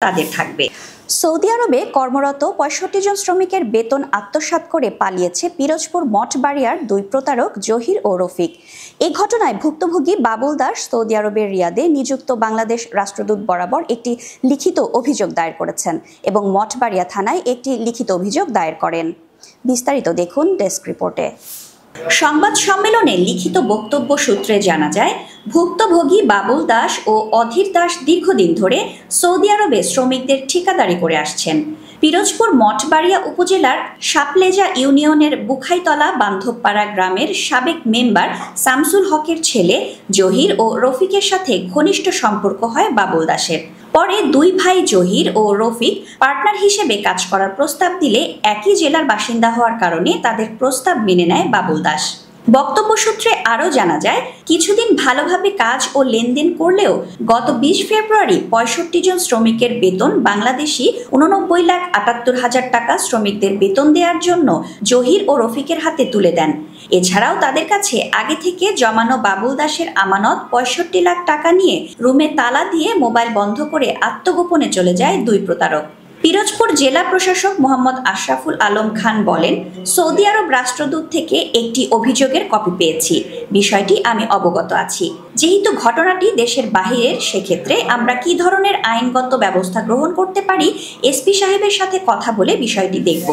তাদের থাকবে। সৌদি আরবে কর্মরত ৬৫ জন শ্রমিকের বেতন আত্মসাৎ করে পালিয়েছে পিরোজপুর মঠবাড়িয়ার দুই প্রতারক জহির ও রফিক। এই ঘটনায় ভুক্তভোগী বাবুল দাস সৌদি আরবের রিয়াদে নিযুক্ত বাংলাদেশ রাষ্ট্রদূত বরাবর একটি লিখিত অভিযোগ দায়ের করেছেন এবং মঠবাড়িয়া থানায় একটি লিখিত অভিযোগ দায়ের করেন। বিস্তারিত দেখুন ডেস্ক রিপোর্টে। সংবাদ সম্মেলনে লিখিত বক্তব্য সূত্রে জানা যায়, ভুক্তভোগী বাবুল দাস ও অধীর দাস দীর্ঘদিন ধরে সৌদি আরবে শ্রমিকদের ঠিকাদারি করে আসছেন। পিরোজপুর মঠবাড়িয়া উপজেলার সাপলেজা ইউনিয়নের বুখাইতলা বান্ধবপাড়া গ্রামের সাবেক মেম্বার শামসুল হকের ছেলে জহির ও রফিকের সাথে ঘনিষ্ঠ সম্পর্ক হয় বাবুল দাসের। পরে দুই ভাই জহির ও রফিক পার্টনার হিসেবে কাজ করার প্রস্তাব দিলে একই জেলার বাসিন্দা হওয়ার কারণে তাদের প্রস্তাব মেনে নেয় বাবুল দাস। বক্তব্য সূত্রে আরও জানা যায়, কিছুদিন ভালোভাবে কাজ ও লেনদেন করলেও গত ২০ ফেব্রুয়ারি ৬৫ জন শ্রমিকের বেতন বাংলাদেশি ৮৯,৭৮,০০০ টাকা শ্রমিকদের বেতন দেওয়ার জন্য জহির ও রফিকের হাতে তুলে দেন। এছাড়াও তাদের কাছে আগে থেকে জমানো বাবুল দাসের আমানত ৬৫ লাখ টাকা নিয়ে রুমে তালা দিয়ে মোবাইল বন্ধ করে আত্মগোপনে চলে যায় দুই প্রতারক। পিরোজপুর জেলা প্রশাসক মোহাম্মদ আশরাফুল আলম খান বলেন, সৌদি আরব রাষ্ট্রদূত থেকে একটি অভিযোগের কপি পেয়েছি। বিষয়টি আমি অবগত আছি। যেহেতু ঘটনাটি দেশের বাহিরের, সেক্ষেত্রে আমরা কি ধরনের আইনগত ব্যবস্থা গ্রহণ করতে পারি, এসপি সাহেবের সাথে কথা বলে বিষয়টি দেখব।